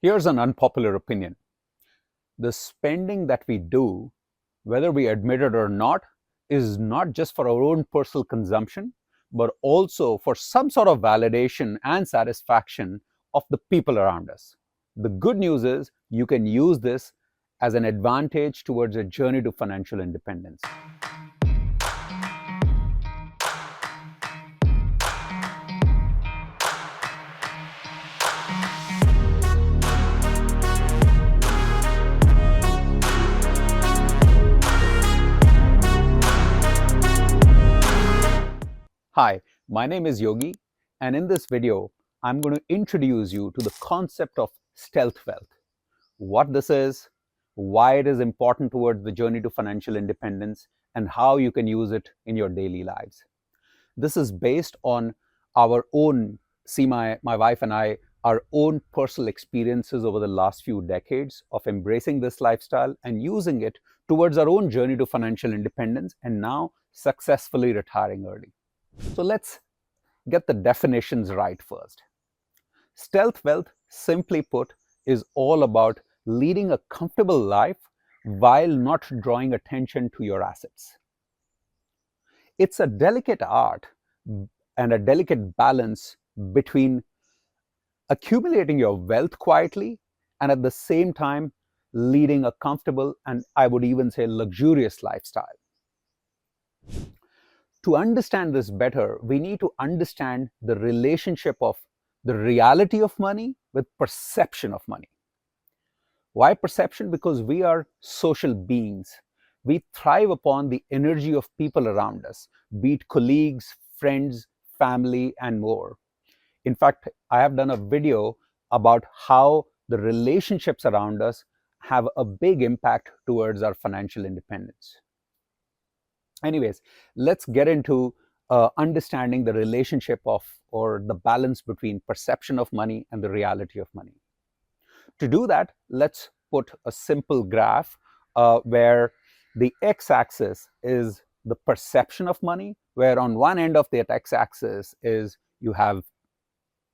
Here's an unpopular opinion. The spending that we do, whether we admit it or not, is not just for our own personal consumption, but also for some sort of validation and satisfaction of the people around us. The good news is you can use this as an advantage towards a journey to financial independence. Hi, my name is Yogi, and in this video, I'm going to introduce you to the concept of stealth wealth, what this is, why it is important towards the journey to financial independence, and how you can use it in your daily lives. This is based on our own, my wife and I, our own personal experiences over the last few decades of embracing this lifestyle and using it towards our own journey to financial independence and now successfully retiring early. So let's get the definitions right first. Stealth wealth, simply put, is all about leading a comfortable life while not drawing attention to your assets. It's a delicate art and a delicate balance between accumulating your wealth quietly and at the same time leading a comfortable and I would even say luxurious lifestyle. To understand this better, we need to understand the relationship of the reality of money with perception of money. Why perception? Because we are social beings. We thrive upon the energy of people around us, be it colleagues, friends, family, and more. In fact, I have done a video about how the relationships around us have a big impact towards our financial independence. Anyways, let's get into understanding the relationship of or the balance between perception of money and the reality of money. To do that, let's put a simple graph where the x-axis is the perception of money, where on one end of that x-axis is you have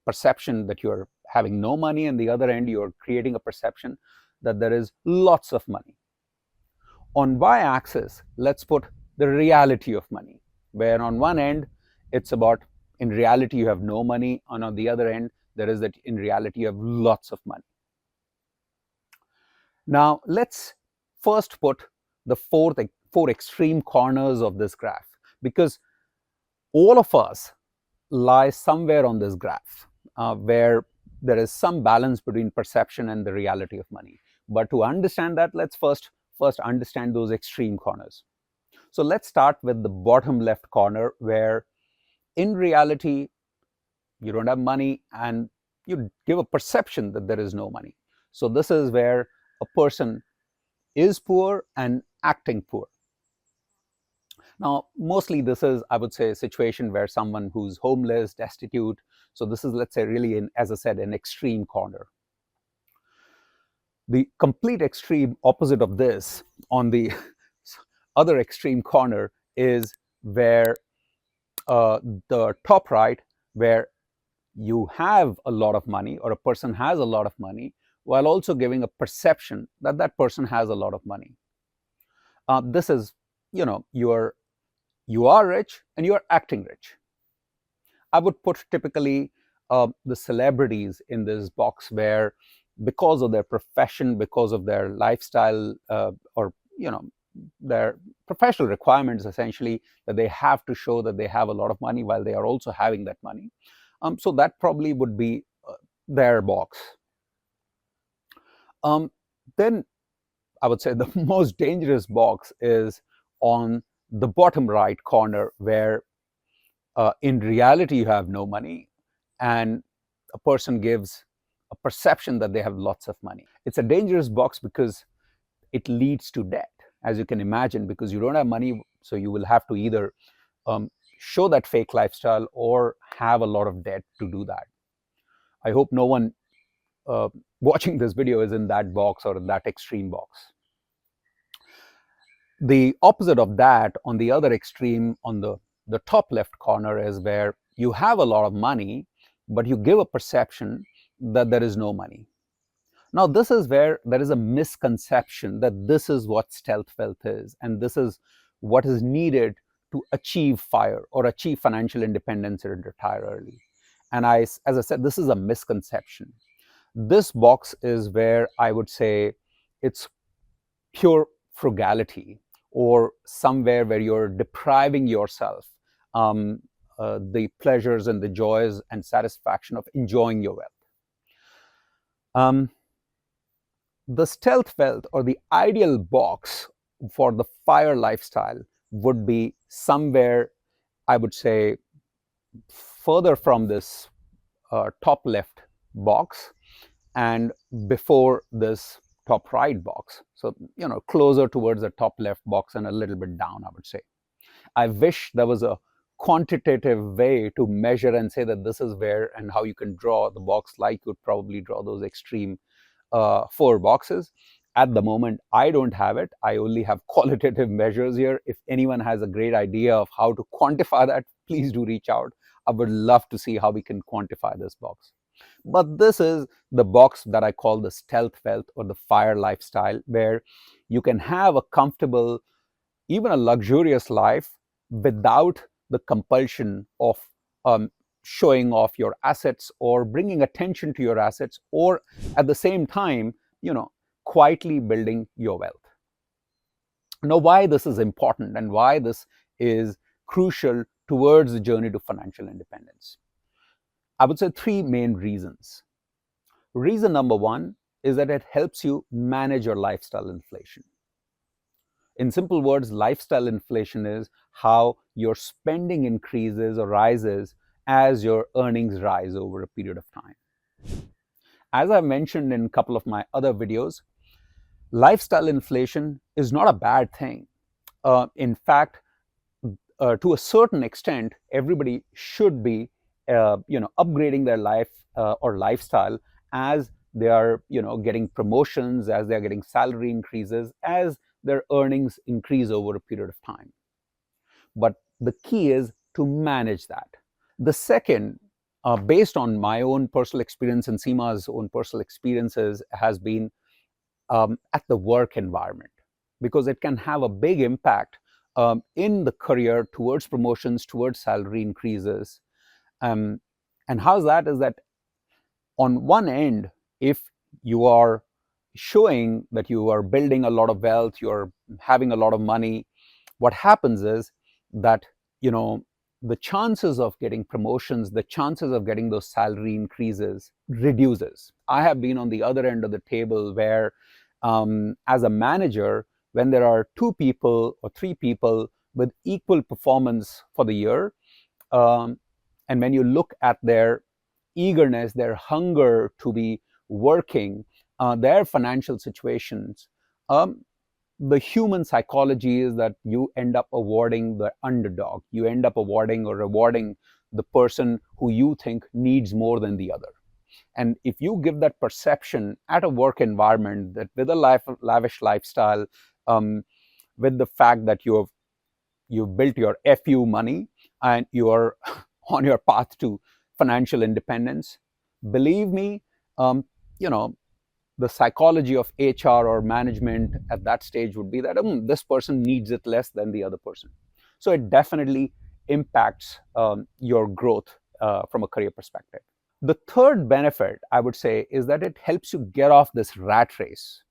perception that you're having no money, and the other end you're creating a perception that there is lots of money. On y-axis, let's put the reality of money, where on one end it's about in reality you have no money, and on the other end there is that in reality you have lots of money. Now let's first put the four extreme corners of this graph, because all of us lie somewhere on this graph where there is some balance between perception and the reality of money. But to understand that, let's first understand those extreme corners. So let's start with the bottom left corner, where in reality you don't have money and you give a perception that there is no money. So this is where a person is poor and acting poor. Now, mostly this is, I would say, a situation where someone who's homeless, destitute. So this is, let's say, really, as I said, an extreme corner. The complete extreme opposite of this, on the other extreme corner, is where the top right, where you have a lot of money or a person has a lot of money, while also giving a perception that that person has a lot of money. This is, you are rich and you are acting rich. I would put typically the celebrities in this box, where because of their profession, because of their lifestyle, or their professional requirements, essentially, that they have to show that they have a lot of money while they are also having that money. So that probably would be their box. Then I would say the most dangerous box is on the bottom right corner, where in reality you have no money and a person gives a perception that they have lots of money. It's a dangerous box because it leads to debt, as you can imagine, because you don't have money, so you will have to either show that fake lifestyle or have a lot of debt to do that. I hope no one watching this video is in that box or in that extreme box. The opposite of that, on the other extreme, on the top left corner, is where you have a lot of money, but you give a perception that there is no money. Now, this is where there is a misconception that this is what stealth wealth is, and this is what is needed to achieve FIRE or achieve financial independence and retire early. And as I said, this is a misconception. This box is where I would say it's pure frugality, or somewhere where you're depriving yourself the pleasures and the joys and satisfaction of enjoying your wealth. Um, the stealth wealth, or the ideal box for the FIRE lifestyle, would be somewhere, I would say, further from this top left box and before this top right box. So, closer towards the top left box and a little bit down, I would say. I wish there was a quantitative way to measure and say that this is where and how you can draw the box, like you would probably draw those extreme 4 boxes. At the moment, I don't have it. I only have qualitative measures here. If anyone has a great idea of how to quantify that, please do reach out. I would love to see how we can quantify this box. But this is the box that I call the stealth wealth, or the FIRE lifestyle, where you can have a comfortable, even a luxurious life without the compulsion of showing off your assets or bringing attention to your assets, or at the same time, quietly building your wealth. Now, why this is important and why this is crucial towards the journey to financial independence? I would say 3 main reasons. Reason number 1 is that it helps you manage your lifestyle inflation. In simple words, lifestyle inflation is how your spending increases or rises as your earnings rise over a period of time. As I mentioned in a couple of my other videos, lifestyle inflation is not a bad thing. In fact, to a certain extent, everybody should be, upgrading their life or lifestyle as they are, getting promotions, as they are getting salary increases, as their earnings increase over a period of time. But the key is to manage that. The second, based on my own personal experience and Seema's own personal experiences, has been at the work environment, because it can have a big impact in the career towards promotions, towards salary increases. And how's that? Is that on one end, if you are showing that you are building a lot of wealth, you're having a lot of money, what happens is that, the chances of getting promotions, the chances of getting those salary increases reduces. I have been on the other end of the table where, as a manager, when there are 2 people or 3 people with equal performance for the year, and when you look at their eagerness, their hunger to be working, their financial situations, the human psychology is that you end up awarding the underdog. You end up awarding or rewarding the person who you think needs more than the other. And if you give that perception at a work environment, that with a lavish lifestyle, with the fact that you've built your FU money and you are on your path to financial independence, believe me, the psychology of HR or management at that stage would be that this person needs it less than the other person. So it definitely impacts your growth from a career perspective. The third benefit, I would say, is that it helps you get off this rat race.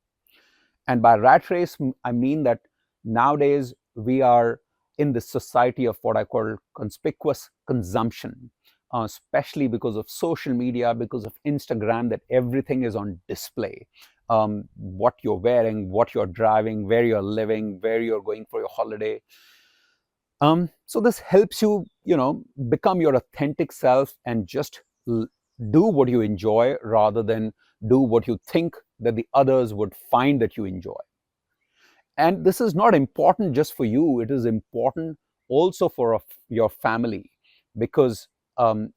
And by rat race, I mean that nowadays we are in this society of what I call conspicuous consumption, especially because of social media, because of Instagram, that everything is on display. What you're wearing, what you're driving, where you're living, where you're going for your holiday. So this helps you, become your authentic self and just do what you enjoy rather than do what you think that the others would find that you enjoy. And this is not important just for you, it is important also for your family, because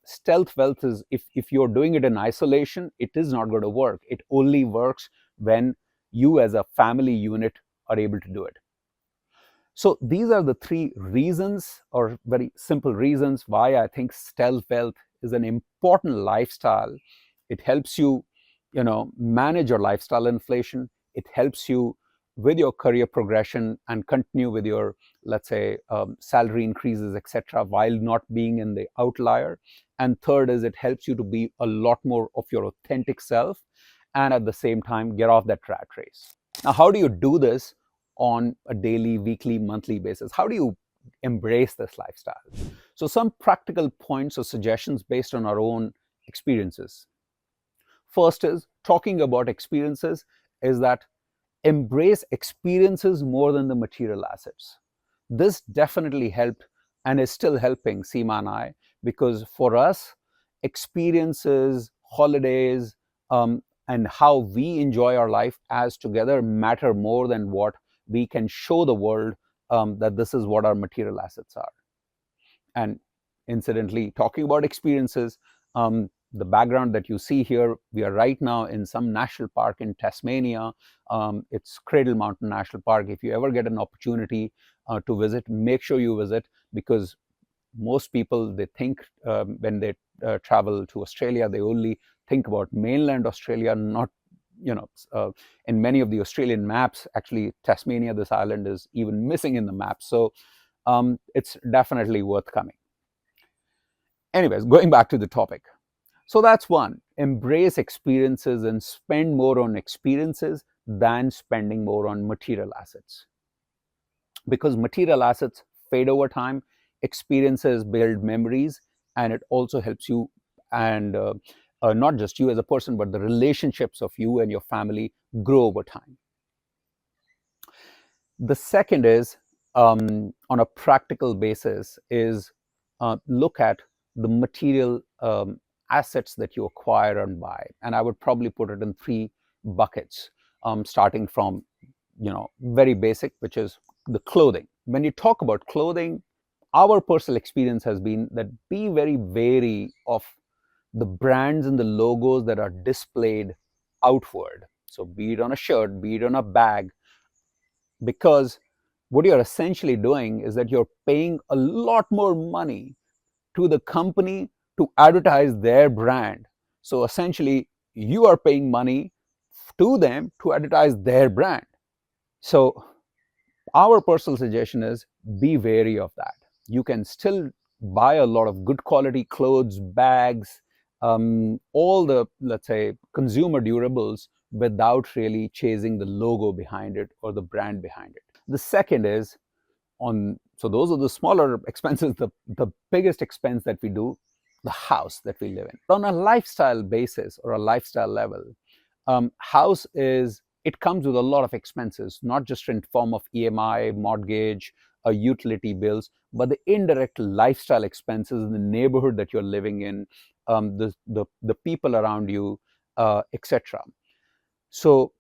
stealth wealth is, if you're doing it in isolation, it is not going to work. It only works when you as a family unit are able to do it. So these are the 3 reasons, or very simple reasons, why I think stealth wealth is an important lifestyle. It helps you, manage your lifestyle inflation. It helps you with your career progression and continue with your, let's say, salary increases, etc., while not being in the outlier. And third is it helps you to be a lot more of your authentic self, and at the same time get off that rat race. Now, how do you do this on a daily, weekly, monthly basis? How do you embrace this lifestyle? So some practical points or suggestions based on our own experiences. First is talking about experiences, is that embrace experiences more than the material assets. This definitely helped and is still helping Seema and I, because for us, experiences, holidays, and how we enjoy our life as together matter more than what we can show the world, that this is what our material assets are. And incidentally, talking about experiences, the background that you see here, we are right now in some national park in Tasmania. It's Cradle Mountain National Park. If you ever get an opportunity to visit, make sure you visit, because most people, they think when they travel to Australia, they only think about mainland Australia, not, in many of the Australian maps, actually Tasmania, this island, is even missing in the map. So it's definitely worth coming. Anyways, going back to the topic. So that's one, embrace experiences and spend more on experiences than spending more on material assets. Because material assets fade over time, experiences build memories, and it also helps you, and not just you as a person, but the relationships of you and your family grow over time. The second is, on a practical basis, is look at the material assets that you acquire and buy. And I would probably put it in three buckets, starting from, very basic, which is the clothing. When you talk about clothing, our personal experience has been that be very wary of the brands and the logos that are displayed outward. So be it on a shirt, be it on a bag, because what you're essentially doing is that you're paying a lot more money to the company to advertise their brand. So essentially, you are paying money to them to advertise their brand. So our personal suggestion is be wary of that. You can still buy a lot of good quality clothes, bags, all the, let's say, consumer durables without really chasing the logo behind it or the brand behind it. The second is so those are the smaller expenses. The biggest expense that we do, the house that we live in. On a lifestyle basis or a lifestyle level, house it comes with a lot of expenses, not just in form of EMI, mortgage, utility bills, but the indirect lifestyle expenses in the neighborhood that you're living in, the people around you, etc. So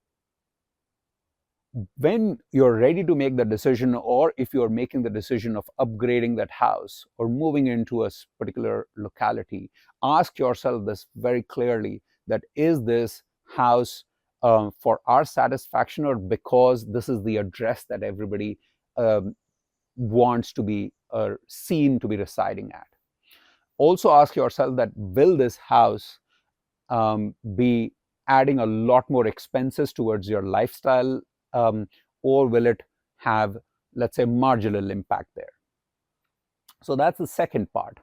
when you're ready to make the decision, or if you're making the decision of upgrading that house or moving into a particular locality, ask yourself this very clearly, that is this house for our satisfaction, or because this is the address that everybody wants to be seen to be residing at. Also ask yourself that will this house be adding a lot more expenses towards your lifestyle, or will it have, let's say, marginal impact there? So that's the second part.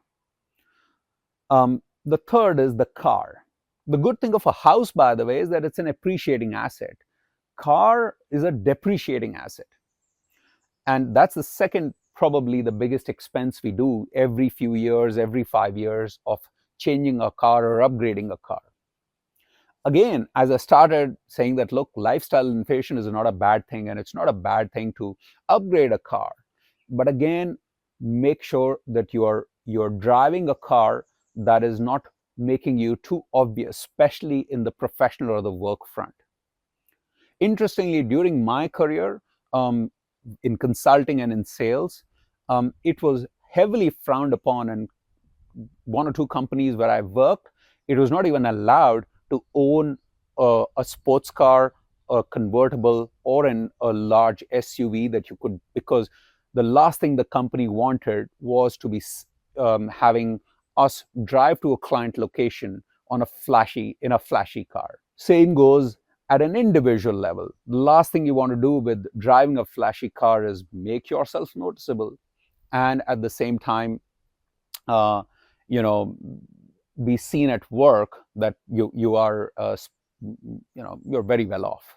The third is the car. The good thing of a house, by the way, is that it's an appreciating asset. Car is a depreciating asset. And that's the second, probably the biggest expense we do every few years, every 5 years, of changing a car or upgrading a car. Again, as I started saying that, look, lifestyle inflation is not a bad thing, and it's not a bad thing to upgrade a car. But again, make sure that you're driving a car that is not making you too obvious, especially in the professional or the work front. Interestingly, during my career, in consulting and in sales, it was heavily frowned upon, and one or two companies where I worked, it was not even allowed to own a sports car, a convertible, or a large SUV that you could, because the last thing the company wanted was to be having us drive to a client location in a flashy car. Same goes at an individual level. The last thing you want to do with driving a flashy car is make yourself noticeable, and at the same time, uh, you know, be seen at work that you are, you're very well off.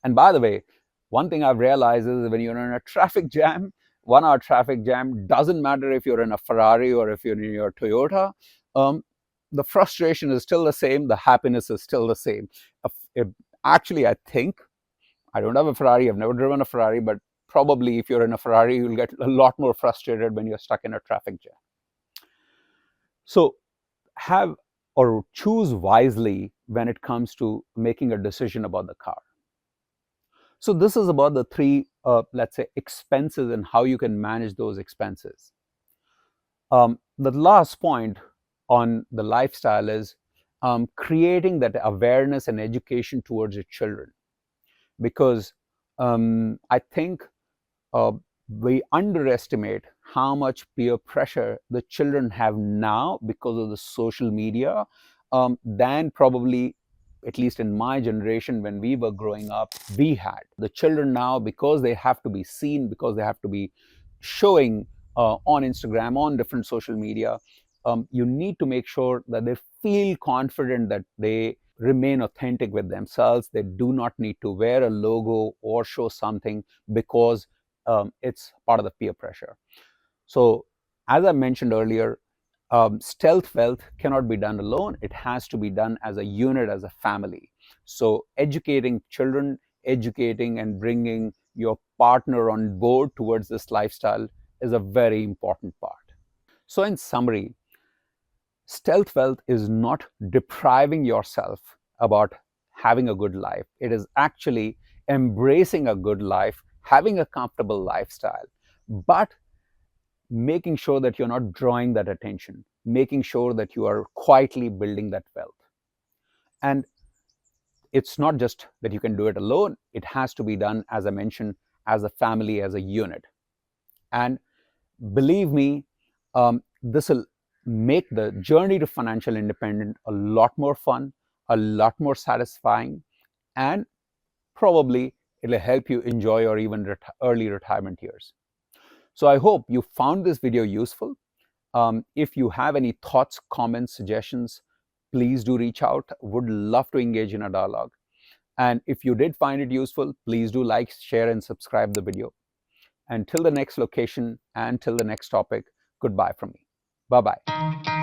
And by the way, one thing I've realized is when you're in a traffic jam, 1 hour traffic jam, doesn't matter if you're in a Ferrari or if you're in your Toyota. Um, the frustration is still the same. The happiness is still the same. If, actually, I think I don't have a Ferrari. I've never driven a Ferrari, but probably if you're in a Ferrari, you'll get a lot more frustrated when you're stuck in a traffic jam. So have or choose wisely when it comes to making a decision about the car. So this is about the three, let's say, expenses and how you can manage those expenses. The last point on the lifestyle is creating that awareness and education towards your children, because I think uh, we underestimate how much peer pressure the children have now because of the social media, than probably, at least in my generation when we were growing up, we had. The children now, because they have to be seen, because they have to be showing on Instagram, on different social media, you need to make sure that they feel confident that they remain authentic with themselves. They do not need to wear a logo or show something because it's part of the peer pressure. So, as I mentioned earlier, stealth wealth cannot be done alone. It has to be done as a unit, as a family. So, educating children, educating and bringing your partner on board towards this lifestyle is a very important part. So, in summary, stealth wealth is not depriving yourself about having a good life. It is actually embracing a good life, having a comfortable lifestyle, but making sure that you're not drawing that attention, making sure that you are quietly building that wealth. And it's not just that you can do it alone, it has to be done, as I mentioned, as a family, as a unit. And believe me, this will make the journey to financial independence a lot more fun, a lot more satisfying, and probably it'll help you enjoy your even early retirement years. So I hope you found this video useful. If you have any thoughts, comments, suggestions, please do reach out. Would love to engage in a dialogue. And if you did find it useful, please do like, share, and subscribe the video. Until the next location and till the next topic, goodbye from me. Bye-bye.